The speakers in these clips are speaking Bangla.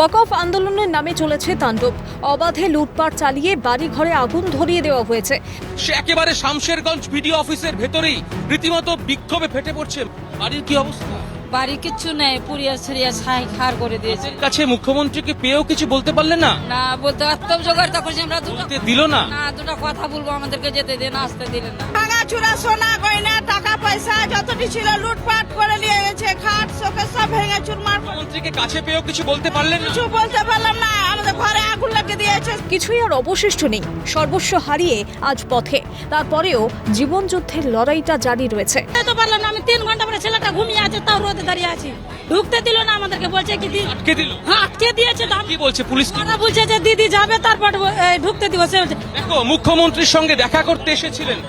ওয়াকফ আন্দোলনের নামে চলেছে তাণ্ডব। অবাধে লুটপাট চালিয়ে বাড়ি ঘরে আগুন ধরিয়ে দেওয়া হয়েছে। সে একেবারে শামশেরগঞ্জ বিডিও অফিসের ভেতরেই রীতিমতো বিক্ষোভে ফেটে পড়ছে। বাড়ির কি অবস্থা? বাড়ি কিচ্ছু নেই, পুড়িয়া ছড়িয়া ছাই খার করে দিয়েছে। কাছে মুখ্যমন্ত্রীকে পেয়েও কিছু বলতে পারলেন না? না বলতে আত্ম জোগাড় তখন আমরা দুটো বলতে দিল না? না দুটো কথা বলবো, আমাদেরকে যেতে দেন, আসতে দিলেন না। ভাঙাচুরা সোনা গয়না টাকা পয়সা যতটি ছিল লুটপাট করে নিয়ে গেছে। খাট শোকেস সব ভেঙে চুরমার। মুখ্যমন্ত্রীকে কাছে পেয়েও কিছু বলতে পারলেন না? কিছু বলতে পারলাম না, আমাদের ঘরে আগুন লাগিয়ে দিয়েছে। কিছুই আর অবশিষ্ট নেই, সর্বস্ব হারিয়ে আজ পথে। তারপরেও জীবনযুদ্ধের লড়াইটা জারি রয়েছে। তো পারলাম না, আমি 3 ঘন্টা পরে ছেলেটা ঘুমিয়ে আছে, তাও রোদে দাঁড়িয়ে আছি। ঢুকতে দিল না আমাদেরকে, বলছে কি আটকে দিল? হ্যাঁ আটকে দিয়েছে। কি বলছে পুলিশ? ওরা বলছে যে দিদি যাবে তারপর ঢুকতে দিব। সে বলছে দেখো, মুখ্যমন্ত্রীর সঙ্গে দেখা করতে এসেছিলেন।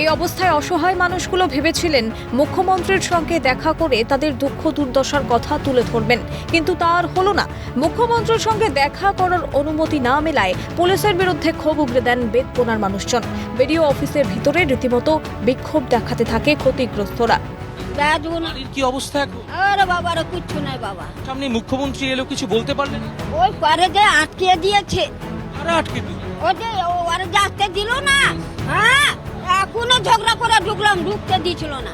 এই অবস্থায় অসহায় মানুষগুলো ভেবেছিলেন মুখ্যমন্ত্রীর সঙ্গে দেখা করে তাদের দুঃখ দুর্দশার কথা তুলে ধরবেন, কিন্তু তা আর হলো না। মুখ্যমন্ত্রীর সঙ্গে দেখা করার অনুমতি না মেলায় পুলিশের বিরুদ্ধে ক্ষোভ উগরে দেন বেতপোনার মানুষজন। বিডিও অফিসের ভিতরে রীতিমতো বিক্ষোভ দেখাতে থাকে ক্ষতিগ্রস্তরা। বাড়ির কি অবস্থা এখন? আরে বাবা রে, কিচ্ছু নাই বাবা। সামনে মুখ্যমন্ত্রী এলো, কিছু বলতে পারলেন না? ওই করে যে আটকে দিয়েছে, কারা আটকে দিল? ওই যে ওরা যাতে দিল না। হ্যাঁ এখনো ঝগড়া করে ঢুকলাম, ঢুকতে দিছিল না।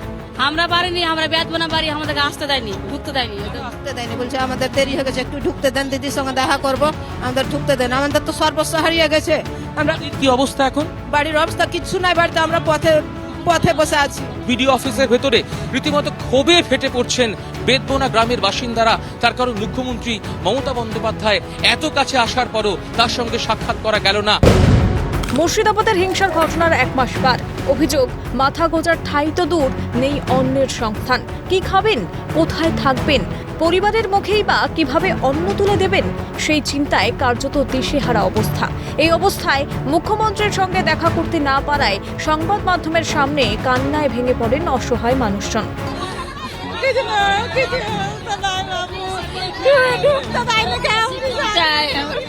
আমরা পারিনি, আমরা বেতবনা বাড়ি, আমাদেরকে আসতে দেয়নি, ঢুকতে দেয়নি। ঢুকতে দেয়নি, বলছে আমাদের দেরি হয়ে গেছে, একটু ঢুকতে দেন, দিদির সঙ্গে দেখা করবো, আমাদের ঢুকতে দেন। আমাদের তো সর্বস্ব হারিয়ে গেছে। আমরা বাড়ির কি অবস্থা এখন? বাড়ির অবস্থা কিচ্ছু নাই, বাড়িতে আমরা পথে বসে আছি। বিডিও অফিসের ভেতরে রীতিমতো ক্ষোভে ফেটে পড়ছেন বেতবোনা গ্রামের বাসিন্দারা। তার কারণ মুখ্যমন্ত্রী মমতা বন্দ্যোপাধ্যায় এত কাছে আসার পরও তার সঙ্গে সাক্ষাৎ করা গেল না। মুর্শিদাবাদের হিংসার ঘটনার 1 মাস পার। অভিযোগ, মাথা গোজার ঠাঁই তো দূর, নেই অন্নের সংস্থান। কি খাবেন, কোথায় থাকবেন, পরিবারের মুখেই বা কিভাবে অন্ন তুলে দেবেন, সেই চিন্তায় কার্যত দিশেহারা অবস্থা। এই অবস্থায় মুখ্যমন্ত্রীর সঙ্গে দেখা করতে না পারায় সংবাদ মাধ্যমের সামনে কান্নায় ভেঙে পড়েন অসহায় মানুষজন।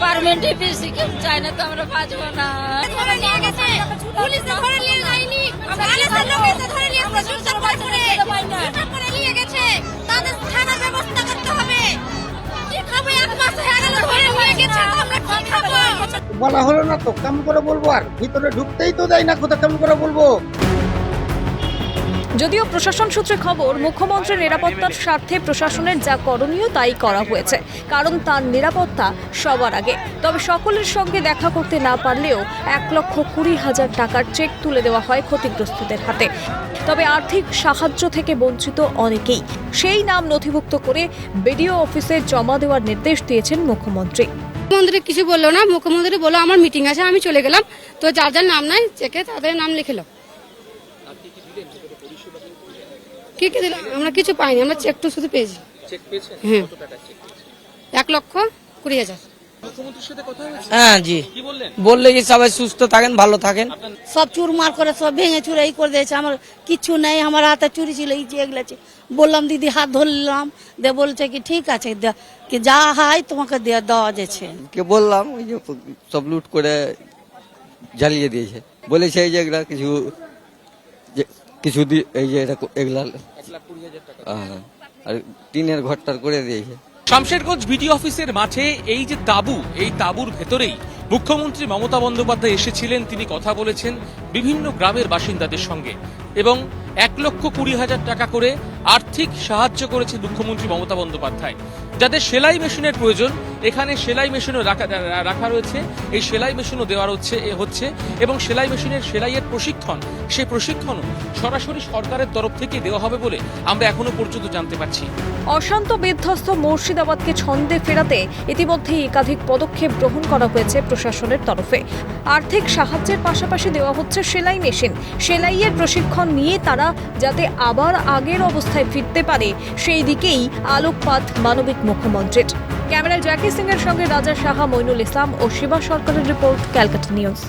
পারমেন্ট বেশি কেউ চায় না, তো আমরা বাঁচবো না। বলা হলো না তো, কেমন করে বলবো? আর ভিতরে ঢুকতেই তো দেয় না, কোথা কেমন করে বলবো? যদিও প্রশাসন সূত্রে খবর, মুখ্যমন্ত্রীর নিরাপত্তার স্বার্থে প্রশাসনের যা করণীয় তাই করা হয়েছে, কারণ তার নিরাপত্তা সবার আগে। তবে সকলের সঙ্গে দেখা করতে না পারলেও 1,20,000 টাকার চেক তুলে দেওয়া হয় ক্ষতিগ্রস্তদের হাতে। তবে আর্থিক সাহায্য থেকে বঞ্চিত অনেকেই। সেই নাম নথিভুক্ত করে বিডিও অফিসে জমা দেওয়ার নির্দেশ দিয়েছেন মুখ্যমন্ত্রী। মুখ্যমন্ত্রী কিছু বললো না, মুখ্যমন্ত্রী বললো আমার মিটিং আছে, আমি চলে গেলাম। তো যার যার নাম নাই চেকে তাদের নাম লিখলো। কি কি দিলাম? আমরা কিছু পাইনি, আমরা চেক তো শুধু পেয়েছি। হ্যাঁ, 1,20,000। মুখ্যমন্ত্রীর সাথে কথা হয়েছে? হ্যাঁ জি, কি বললেন? বললে যে সবাই সুস্থ থাকেন, ভালো থাকেন। সব চুরমার করে সব ভেঙে চুরে এই করে দিয়েছে। আমার কিচ্ছু নেই, আমার হাতে চুরি ছিল, এই যে এগুলো আছে। বললাম দিদি, হাত ধরলাম, দে বলছে কি ঠিক আছে, কি যা হয় তোমাকে দেওয়া যাচ্ছে। কে বললাম, ওই যে সব লুট করে জ্বালিয়ে দিয়েছে, বলেছে এই যে এগুলা কিছু এই যে এগুলা 1,20,000 টাকা। আর টিনের ঘরটার করে দিয়েছে। শামশেরগঞ্জ বিডিও অফিসের মাঠে এই যে তাঁবু, এই তাঁবুর ভেতরেই মুখ্যমন্ত্রী মমতা বন্দ্যোপাধ্যায় এসেছিলেন। তিনি কথা বলেছেন বিভিন্ন গ্রামের বাসিন্দাদের সঙ্গে এবং 1,20,000 টাকা করে আর্থিক সাহায্য করেছে মুখ্যমন্ত্রী মমতা বন্দ্যোপাধ্যায়। যাদের সেলাই মেশিনের প্রয়োজন, এখানে সেলাই মেশিনও রাখা রয়েছে। এই সেলাই মেশিনও দেওয়া হচ্ছে এবং সেলাই মেশিনের সেলাইয়ের প্রশিক্ষণ, সেই প্রশিক্ষণও সরাসরি সরকারের তরফ থেকে দেওয়া হবে বলে আমরা এখনো পর্যন্ত জানতে পারছি। অশান্ত বিধ্বস্ত মুর্শিদাবাদকে ছন্দে ফেরাতে ইতিমধ্যেই একাধিক পদক্ষেপ গ্রহণ করা হয়েছে প্রশাসনের তরফে। আর্থিক সাহায্যের পাশাপাশি দেওয়া হচ্ছে সেলাই মেশিন। সেলাইয়ের প্রশিক্ষণ নিয়ে তারা যাতে আবার আগের অবস্থায় ফিরতে পারে, সেই দিকেই আলোকপাত মানবিক মুখ্যমন্ত্রীর। ক্যামেরায় জ্যাকি সিং এর সঙ্গে রাজা সাহা, মইনুল ইসলাম ও শিবা সরকারের রিপোর্ট, ক্যালকাটা নিউজ।